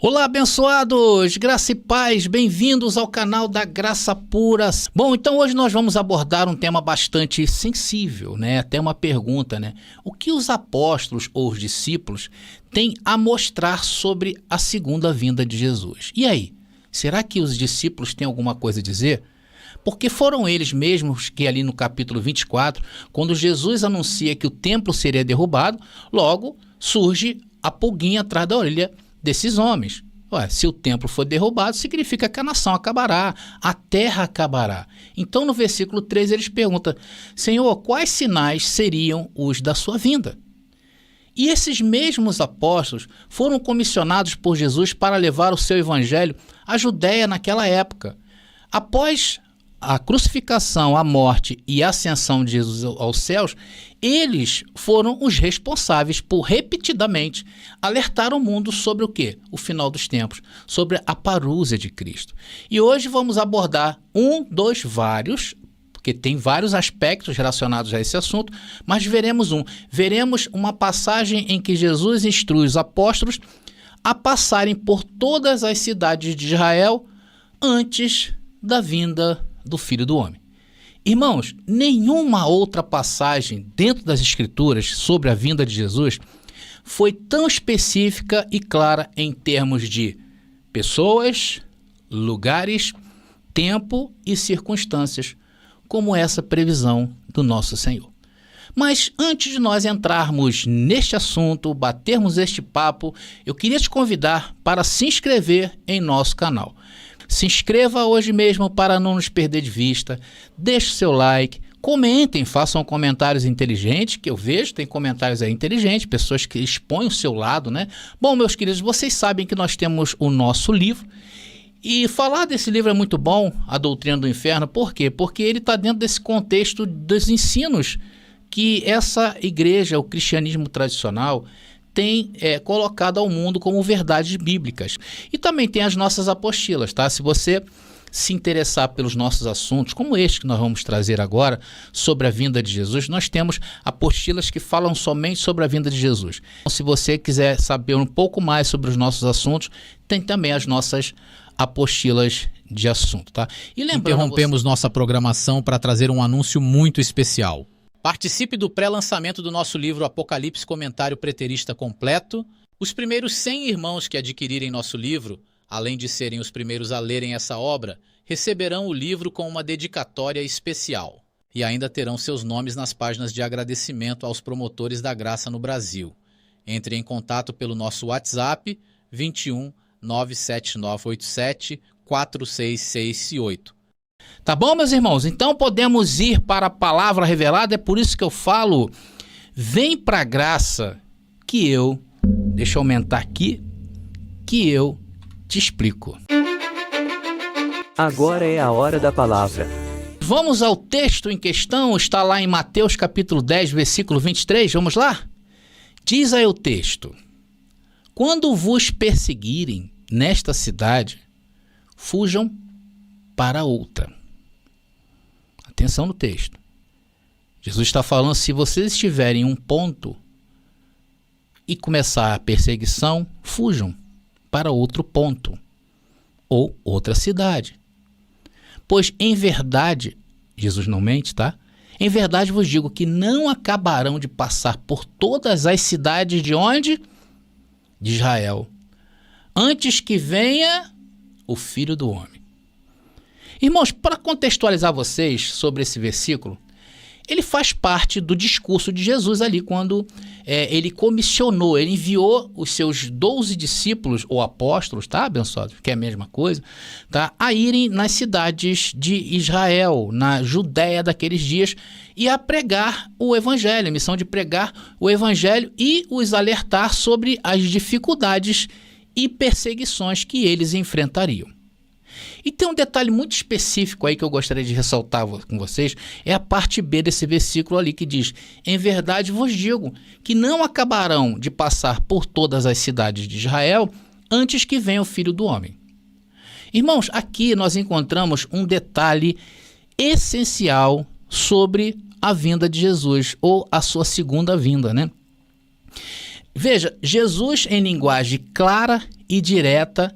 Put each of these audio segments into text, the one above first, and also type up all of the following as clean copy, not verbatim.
Olá, abençoados! Graça e paz, bem-vindos ao canal da Graça Pura. Bom, então hoje nós vamos abordar um tema bastante sensível, né? Até uma pergunta, né? O que os apóstolos ou os discípulos têm a mostrar sobre a segunda vinda de Jesus? E aí, será que os discípulos têm alguma coisa a dizer? Porque foram eles mesmos que ali no capítulo 24, quando Jesus anuncia que o templo seria derrubado, logo surge a pulguinha atrás da orelha desses homens. Ué, se o templo for derrubado, significa que a nação acabará, a terra acabará. Então no versículo 3 eles perguntam: Senhor, quais sinais seriam os da sua vinda? E esses mesmos apóstolos foram comissionados por Jesus para levar o seu evangelho à Judéia naquela época. Após a crucificação, a morte e a ascensão de Jesus aos céus, eles foram os responsáveis por repetidamente alertar o mundo sobre o quê? O final dos tempos, sobre a parúzia de Cristo. E hoje vamos abordar um dos vários, porque tem vários aspectos relacionados a esse assunto, mas veremos uma passagem em que Jesus instrui os apóstolos a passarem por todas as cidades de Israel antes da vinda do Filho do Homem. Irmãos, nenhuma outra passagem dentro das Escrituras sobre a vinda de Jesus foi tão específica e clara em termos de pessoas, lugares, tempo e circunstâncias, como essa previsão do nosso Senhor. Mas antes de nós entrarmos neste assunto, batermos este papo, eu queria te convidar para se inscrever em nosso canal. Se inscreva hoje mesmo para não nos perder de vista, deixe o seu like, comentem, façam comentários inteligentes, que eu vejo, tem comentários aí inteligentes, pessoas que expõem o seu lado, né? Bom, meus queridos, vocês sabem que nós temos o nosso livro, e falar desse livro é muito bom, A Doutrina do Inferno, por quê? Porque ele está dentro desse contexto dos ensinos que essa igreja, o cristianismo tradicional, tem colocado ao mundo como verdades bíblicas. E também tem as nossas apostilas, tá? Se você se interessar pelos nossos assuntos, como este que nós vamos trazer agora, sobre a vinda de Jesus, nós temos apostilas que falam somente sobre a vinda de Jesus. Então, se você quiser saber um pouco mais sobre os nossos assuntos, tem também as nossas apostilas de assunto, tá? E interrompemos nossa programação para trazer um anúncio muito especial. Participe do pré-lançamento do nosso livro Apocalipse Comentário Preterista Completo. Os primeiros 100 irmãos que adquirirem nosso livro, além de serem os primeiros a lerem essa obra, receberão o livro com uma dedicatória especial. E ainda terão seus nomes nas páginas de agradecimento aos promotores da graça no Brasil. Entre em contato pelo nosso WhatsApp 21 97987 4668. Tá bom, meus irmãos? Então podemos ir para a palavra revelada, é por isso que eu falo, vem para a graça deixa eu aumentar aqui, que eu te explico. Agora é a hora da palavra. Vamos ao texto em questão, está lá em Mateus capítulo 10, versículo 23, vamos lá? Diz aí o texto: quando vos perseguirem nesta cidade, fujam para outra. Atenção no texto. Jesus está falando, se vocês estiverem em um ponto e começar a perseguição, fujam para outro ponto ou outra cidade. Pois em verdade, Jesus não mente, tá? Em verdade vos digo que não acabarão de passar por todas as cidades de onde? De Israel, antes que venha o Filho do Homem. Irmãos, para contextualizar vocês sobre esse versículo, ele faz parte do discurso de Jesus ali, quando ele comissionou, ele enviou os seus 12 discípulos ou apóstolos, tá, abençoados, que é a mesma coisa, tá, a irem nas cidades de Israel, na Judéia daqueles dias, e a pregar o evangelho, a missão de pregar o evangelho e os alertar sobre as dificuldades e perseguições que eles enfrentariam. E tem um detalhe muito específico aí que eu gostaria de ressaltar com vocês, é a parte B desse versículo ali que diz: em verdade vos digo que não acabarão de passar por todas as cidades de Israel antes que venha o Filho do Homem. Irmãos, aqui nós encontramos um detalhe essencial sobre a vinda de Jesus, ou a sua segunda vinda, né? Veja, Jesus, em linguagem clara e direta,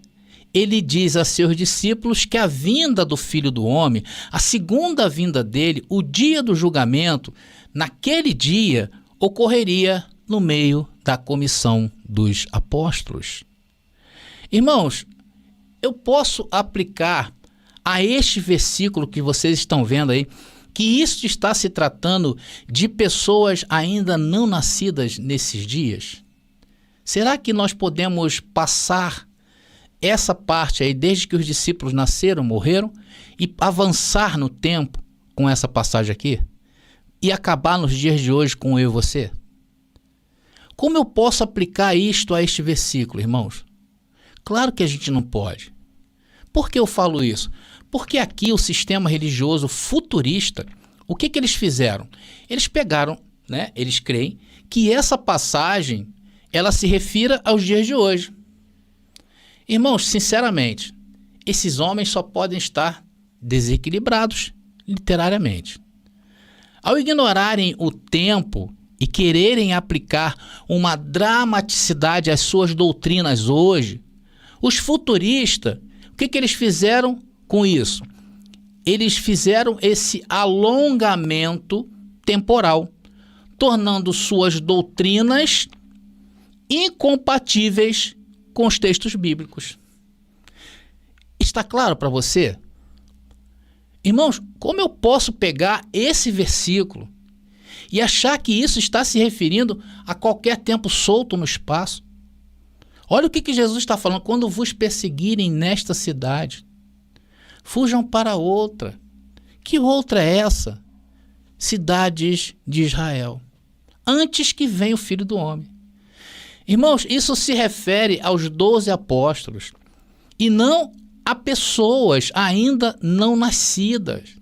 ele diz a seus discípulos que a vinda do Filho do Homem, a segunda vinda dele, o dia do julgamento, naquele dia ocorreria no meio da comissão dos apóstolos. Irmãos, eu posso aplicar a este versículo que vocês estão vendo aí, que isso está se tratando de pessoas ainda não nascidas nesses dias? Será que nós podemos passar essa parte aí, desde que os discípulos nasceram, morreram, e avançar no tempo com essa passagem aqui? E acabar nos dias de hoje com eu e você? Como eu posso aplicar isto a este versículo, irmãos? Claro que a gente não pode. Por que eu falo isso? Porque aqui o sistema religioso futurista, o que eles fizeram? Eles pegaram, né? Eles creem que essa passagem, ela se refira aos dias de hoje. Irmãos, sinceramente, esses homens só podem estar desequilibrados literariamente. Ao ignorarem o tempo e quererem aplicar uma dramaticidade às suas doutrinas hoje, os futuristas, o que eles fizeram com isso? Eles fizeram esse alongamento temporal, tornando suas doutrinas incompatíveis com os textos bíblicos. Está claro para você? Irmãos, como eu posso pegar esse versículo e achar que isso está se referindo a qualquer tempo solto no espaço? Olha o que Jesus está falando: quando vos perseguirem nesta cidade, fujam para outra. Que outra é essa? Cidades de Israel, antes que venha o Filho do Homem. Irmãos, isso se refere aos 12 apóstolos e não a pessoas ainda não nascidas.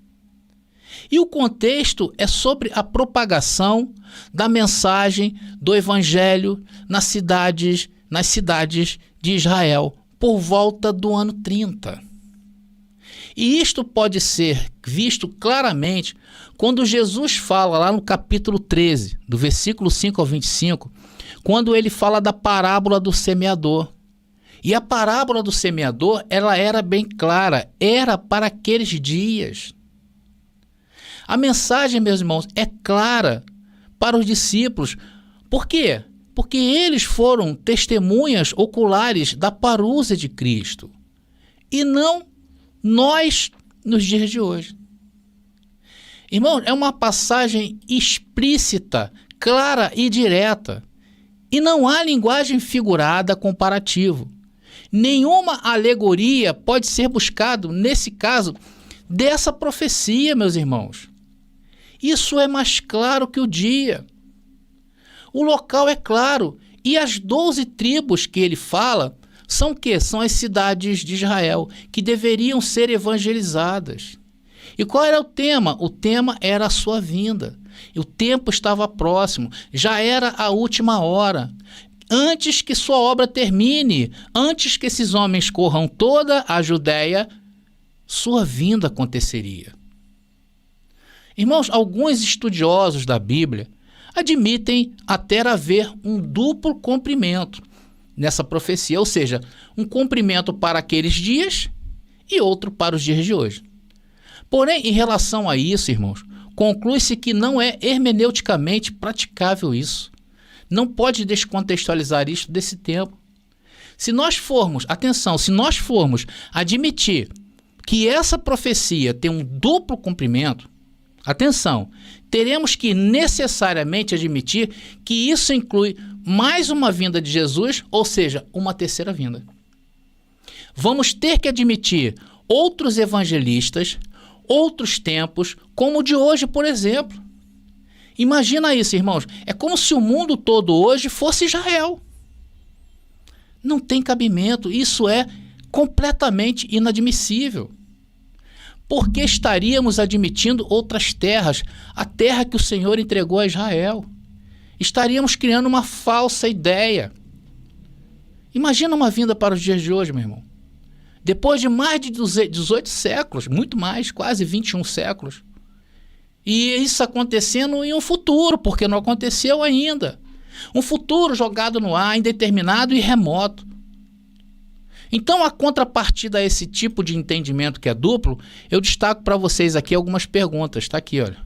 E o contexto é sobre a propagação da mensagem do Evangelho nas cidades de Israel, por volta do ano 30. E isto pode ser visto claramente quando Jesus fala lá no capítulo 13, do versículo 5 ao 25, quando ele fala da parábola do semeador. E a parábola do semeador, ela era bem clara, era para aqueles dias. A mensagem, meus irmãos, é clara para os discípulos. Por quê? Porque eles foram testemunhas oculares da parúzia de Cristo. E não nós nos dias de hoje. Irmãos, é uma passagem explícita, clara e direta. E não há linguagem figurada comparativa. Nenhuma alegoria pode ser buscado, nesse caso, dessa profecia, meus irmãos. Isso é mais claro que o dia. O local é claro. E as 12 tribos que ele fala são o quê? São as cidades de Israel, que deveriam ser evangelizadas. E qual era o tema? O tema era a sua vinda. E o tempo estava próximo, já era a última hora. Antes que sua obra termine, antes que esses homens corram toda a Judéia, sua vinda aconteceria. Irmãos, alguns estudiosos da Bíblia admitem até haver um duplo cumprimento nessa profecia, ou seja, um cumprimento para aqueles dias e outro para os dias de hoje. Porém, em relação a isso, irmãos, conclui-se que não é hermeneuticamente praticável isso. Não pode descontextualizar isto desse tempo. Se nós formos, atenção, se nós formos admitir que essa profecia tem um duplo cumprimento, atenção, teremos que necessariamente admitir que isso inclui mais uma vinda de Jesus, ou seja, uma terceira vinda. Vamos ter que admitir outros evangelistas, outros tempos, como o de hoje, por exemplo. Imagina isso, irmãos. É como se o mundo todo hoje fosse Israel. Não tem cabimento. Isso é completamente inadmissível. Porque estaríamos admitindo outras terras, a terra que o Senhor entregou a Israel. Estaríamos criando uma falsa ideia. Imagina uma vinda para os dias de hoje, meu irmão. Depois de mais de 18 séculos, muito mais, quase 21 séculos. E isso acontecendo em um futuro, porque não aconteceu ainda. Um futuro jogado no ar, indeterminado e remoto. Então, a contrapartida a esse tipo de entendimento que é duplo, eu destaco para vocês aqui algumas perguntas. Está aqui, olha.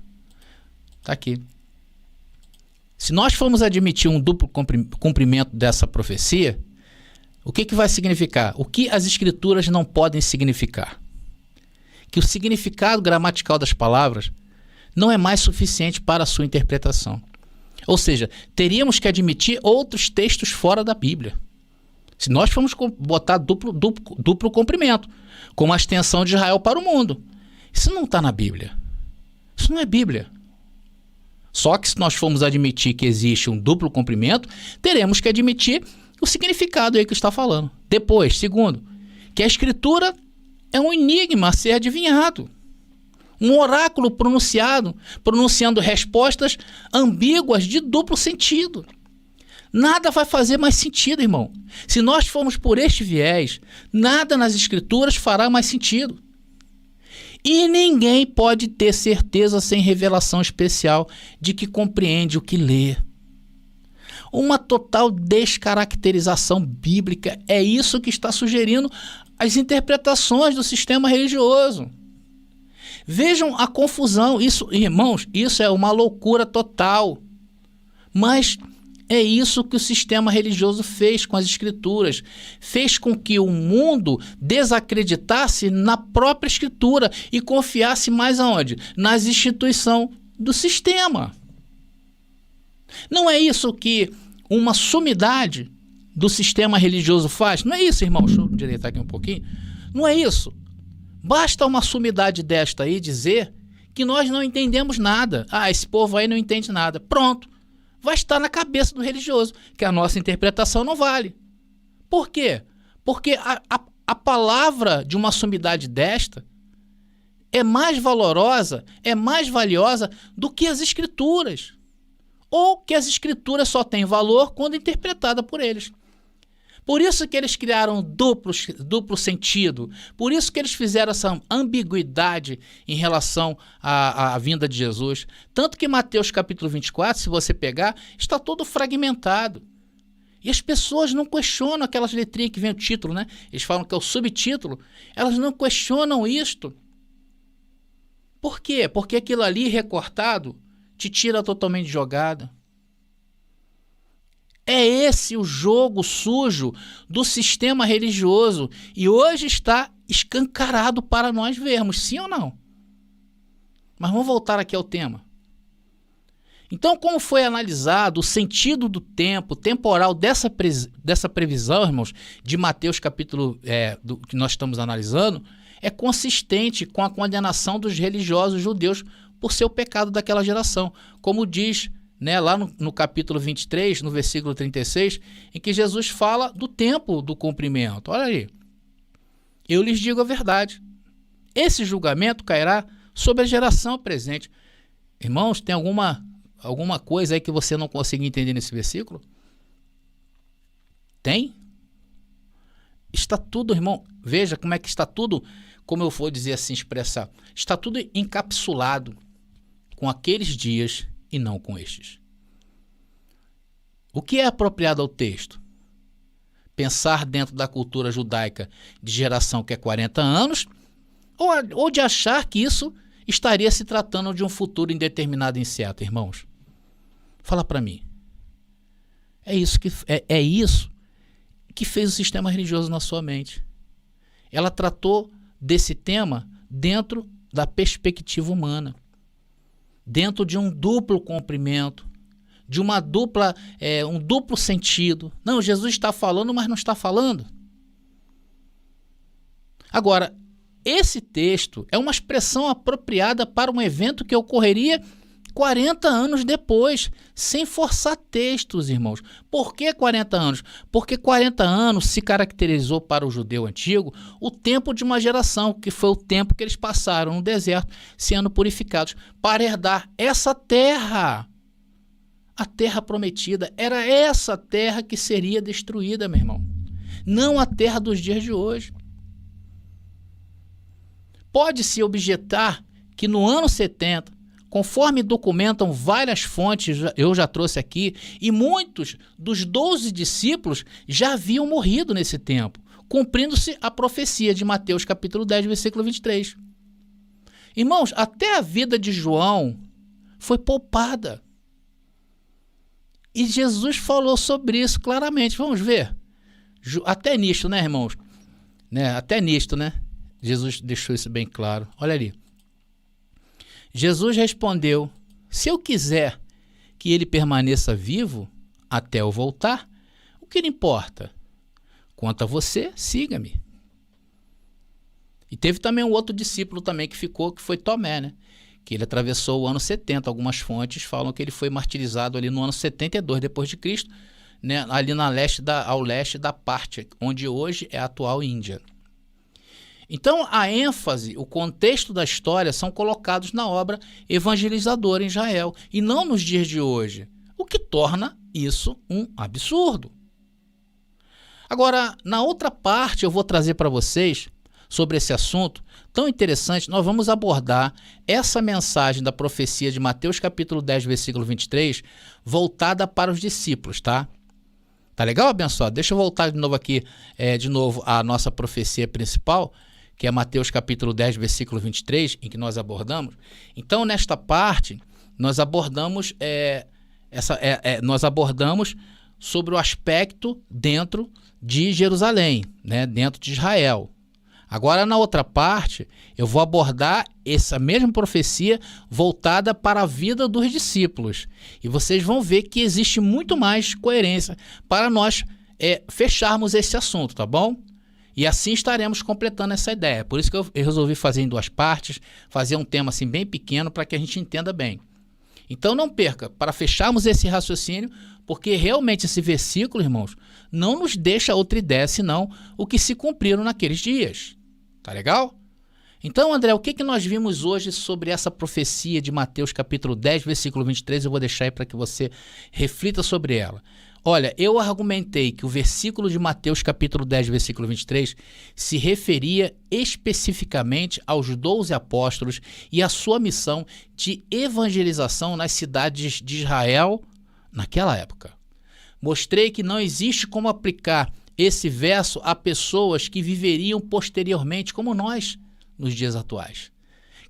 Está aqui. Se nós formos admitir um duplo cumprimento dessa profecia, o que vai significar? O que as escrituras não podem significar? Que o significado gramatical das palavras não é mais suficiente para a sua interpretação. Ou seja, teríamos que admitir outros textos fora da Bíblia. Se nós formos botar duplo cumprimento, como a extensão de Israel para o mundo. Isso não está na Bíblia. Isso não é Bíblia. Só que se nós formos admitir que existe um duplo cumprimento, teremos que admitir o significado aí que está falando. Depois, segundo, que a Escritura é um enigma a ser adivinhado. Um oráculo pronunciando respostas ambíguas de duplo sentido. Nada vai fazer mais sentido, irmão. Se nós formos por este viés, nada nas Escrituras fará mais sentido. E ninguém pode ter certeza sem revelação especial de que compreende o que lê. Uma total descaracterização bíblica é isso que está sugerindo as interpretações do sistema religioso. Vejam a confusão. Isso, irmãos, isso é uma loucura total. Mas é isso que o sistema religioso fez com as Escrituras. Fez com que o mundo desacreditasse na própria Escritura e confiasse mais aonde? Nas instituições do sistema. Não é isso que uma sumidade do sistema religioso faz? Não é isso, irmão? Deixa eu endireitar aqui um pouquinho. Não é isso. Basta uma sumidade desta aí dizer que nós não entendemos nada. Ah, esse povo aí não entende nada. Pronto. Vai estar na cabeça do religioso, que a nossa interpretação não vale. Por quê? Porque a palavra de uma sumidade desta é mais valorosa, é mais valiosa do que as Escrituras. Ou que as Escrituras só têm valor quando interpretada por eles. Por isso que eles criaram duplo sentido. Por isso que eles fizeram essa ambiguidade em relação à vinda de Jesus. Tanto que Mateus capítulo 24, se você pegar, está todo fragmentado. E as pessoas não questionam aquelas letrinhas que vem o título, né? Eles falam que é o subtítulo. Elas não questionam isto. Por quê? Porque aquilo ali recortado te tira totalmente de jogada. É esse o jogo sujo do sistema religioso e hoje está escancarado para nós vermos, sim ou não? Mas vamos voltar aqui ao tema. Então, como foi analisado o sentido do tempo temporal dessa previsão, irmãos, de Mateus capítulo do que nós estamos analisando, é consistente com a condenação dos religiosos judeus por seu pecado daquela geração, como diz lá no capítulo 23, no versículo 36, em que Jesus fala do tempo do cumprimento. Olha aí. Eu lhes digo a verdade. Esse julgamento cairá sobre a geração presente. Irmãos, tem alguma coisa aí que você não consegue entender nesse versículo? Tem? Está tudo, irmão, veja como é que está tudo, como eu vou dizer assim, expressar. Está tudo encapsulado com aqueles dias e não com estes. O que é apropriado ao texto? Pensar dentro da cultura judaica de geração que é 40 anos, ou de achar que isso estaria se tratando de um futuro indeterminado e incerto, irmãos? Fala para mim. É isso que fez o sistema religioso na sua mente. Ela tratou desse tema dentro da perspectiva humana, dentro de um duplo cumprimento, de um duplo sentido. Não, Jesus está falando, mas não está falando. Agora, esse texto é uma expressão apropriada para um evento que ocorreria 40 anos depois, sem forçar textos, irmãos. Por que 40 anos? Porque 40 anos se caracterizou para o judeu antigo o tempo de uma geração, que foi o tempo que eles passaram no deserto, sendo purificados, para herdar essa terra. A terra prometida. Era essa terra que seria destruída, meu irmão. Não a terra dos dias de hoje. Pode-se objetar que no ano 70, conforme documentam várias fontes, eu já trouxe aqui, e muitos dos 12 discípulos já haviam morrido nesse tempo, cumprindo-se a profecia de Mateus capítulo 10, versículo 23. Irmãos, até a vida de João foi poupada. E Jesus falou sobre isso claramente. Vamos ver. Até nisto, né, irmãos? Até nisto, né? Jesus deixou isso bem claro. Olha ali. Jesus respondeu: se eu quiser que ele permaneça vivo até eu voltar, o que lhe importa? Quanto a você, siga-me. E teve também um outro discípulo também que ficou, que foi Tomé, né? Que ele atravessou o ano 70. Algumas fontes falam que ele foi martirizado ali no ano 72 depois de Cristo, né? Ali ao leste da parte onde hoje é a atual Índia. Então, a ênfase, o contexto da história são colocados na obra evangelizadora em Israel e não nos dias de hoje, o que torna isso um absurdo. Agora, na outra parte, eu vou trazer para vocês sobre esse assunto tão interessante. Nós vamos abordar essa mensagem da profecia de Mateus capítulo 10, versículo 23, voltada para os discípulos, tá? Tá legal, abençoado? Deixa eu voltar de novo aqui, a nossa profecia principal, que é Mateus capítulo 10, versículo 23, em que nós abordamos. Então, nesta parte, nós abordamos, nós abordamos sobre o aspecto dentro de Jerusalém, né, dentro de Israel. Agora, na outra parte, eu vou abordar essa mesma profecia voltada para a vida dos discípulos. E vocês vão ver que existe muito mais coerência para nós fecharmos esse assunto, tá bom? E assim estaremos completando essa ideia. Por isso que eu resolvi fazer em duas partes, fazer um tema assim bem pequeno para que a gente entenda bem. Então não perca, para fecharmos esse raciocínio, porque realmente esse versículo, irmãos, não nos deixa outra ideia senão o que se cumpriram naqueles dias. Tá legal? Então, André, o que nós vimos hoje sobre essa profecia de Mateus capítulo 10, versículo 23? Eu vou deixar aí para que você reflita sobre ela. Olha, eu argumentei que o versículo de Mateus capítulo 10, versículo 23 se referia especificamente aos 12 apóstolos e à sua missão de evangelização nas cidades de Israel naquela época. Mostrei que não existe como aplicar esse verso a pessoas que viveriam posteriormente como nós nos dias atuais.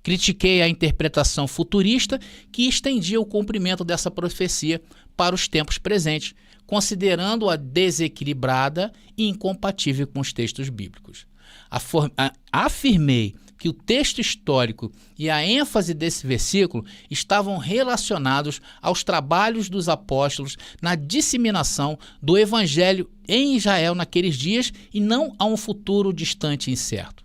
Critiquei a interpretação futurista que estendia o cumprimento dessa profecia para os tempos presentes, considerando-a desequilibrada e incompatível com os textos bíblicos. Afirmei que o texto histórico e a ênfase desse versículo estavam relacionados aos trabalhos dos apóstolos na disseminação do evangelho em Israel naqueles dias e não a um futuro distante e incerto.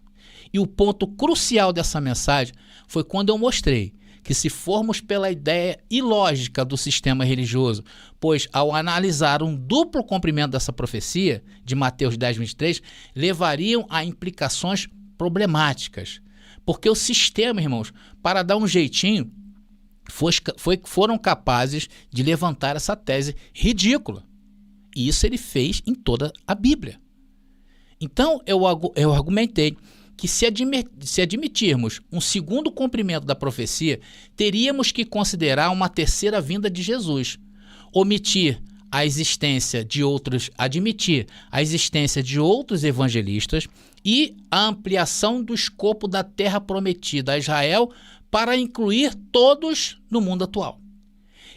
E o ponto crucial dessa mensagem foi quando eu mostrei que, se formos pela ideia ilógica do sistema religioso, pois ao analisar um duplo cumprimento dessa profecia de Mateus 10, 23, levariam a implicações problemáticas. Porque o sistema, irmãos, para dar um jeitinho, foram capazes de levantar essa tese ridícula. E isso ele fez em toda a Bíblia. Então, eu argumentei que se admitirmos um segundo cumprimento da profecia, teríamos que considerar uma terceira vinda de Jesus, admitir a existência de outros evangelistas e a ampliação do escopo da terra prometida a Israel para incluir todos no mundo atual.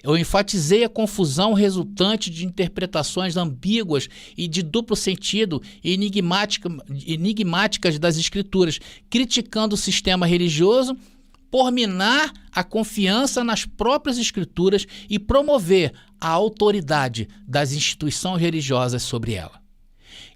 Eu enfatizei a confusão resultante de interpretações ambíguas e de duplo sentido e enigmáticas das Escrituras, criticando o sistema religioso por minar a confiança nas próprias Escrituras e promover a autoridade das instituições religiosas sobre ela.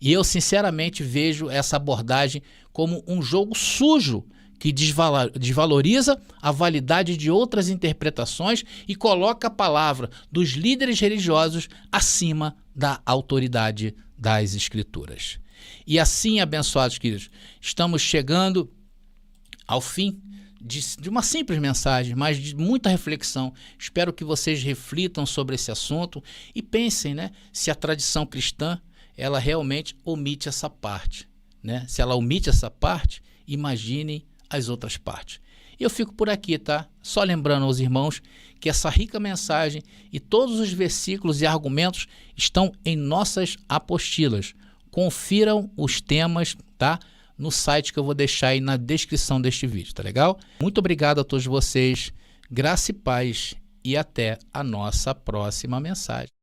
E eu, sinceramente, vejo essa abordagem como um jogo sujo que desvaloriza a validade de outras interpretações e coloca a palavra dos líderes religiosos acima da autoridade das Escrituras. E assim, abençoados queridos, estamos chegando ao fim de uma simples mensagem, mas de muita reflexão. Espero que vocês reflitam sobre esse assunto e pensem, né, se a tradição cristã ela realmente omite essa parte, né? Se ela omite essa parte, imaginem as outras partes. Eu fico por aqui, tá? Só lembrando aos irmãos que essa rica mensagem e todos os versículos e argumentos estão em nossas apostilas. confiram os temas, tá? No site que eu vou deixar aí na descrição deste vídeo, tá legal? Muito obrigado a todos vocês, graça e paz e até a nossa próxima mensagem.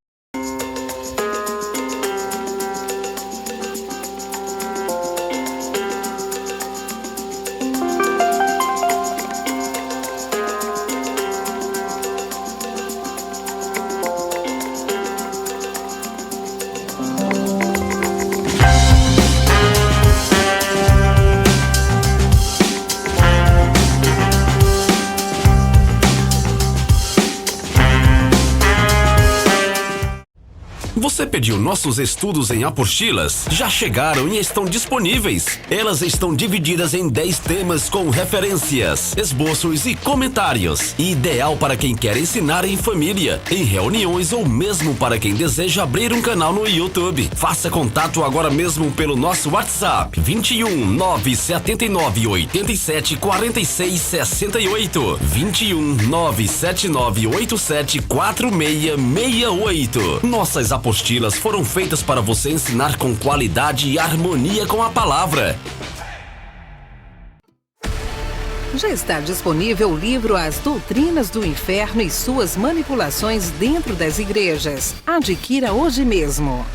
Você pediu nossos estudos em apostilas? Já chegaram e estão disponíveis. Elas estão divididas em 10 temas com referências, esboços e comentários. Ideal para quem quer ensinar em família, em reuniões ou mesmo para quem deseja abrir um canal no YouTube. Faça contato agora mesmo pelo nosso WhatsApp 21 979 87 46 68 21 979 87 4668. Nossas apostilas foram feitas para você ensinar com qualidade e harmonia com a palavra. Já está disponível o livro As Doutrinas do Inferno e Suas Manipulações Dentro das Igrejas. Adquira hoje mesmo.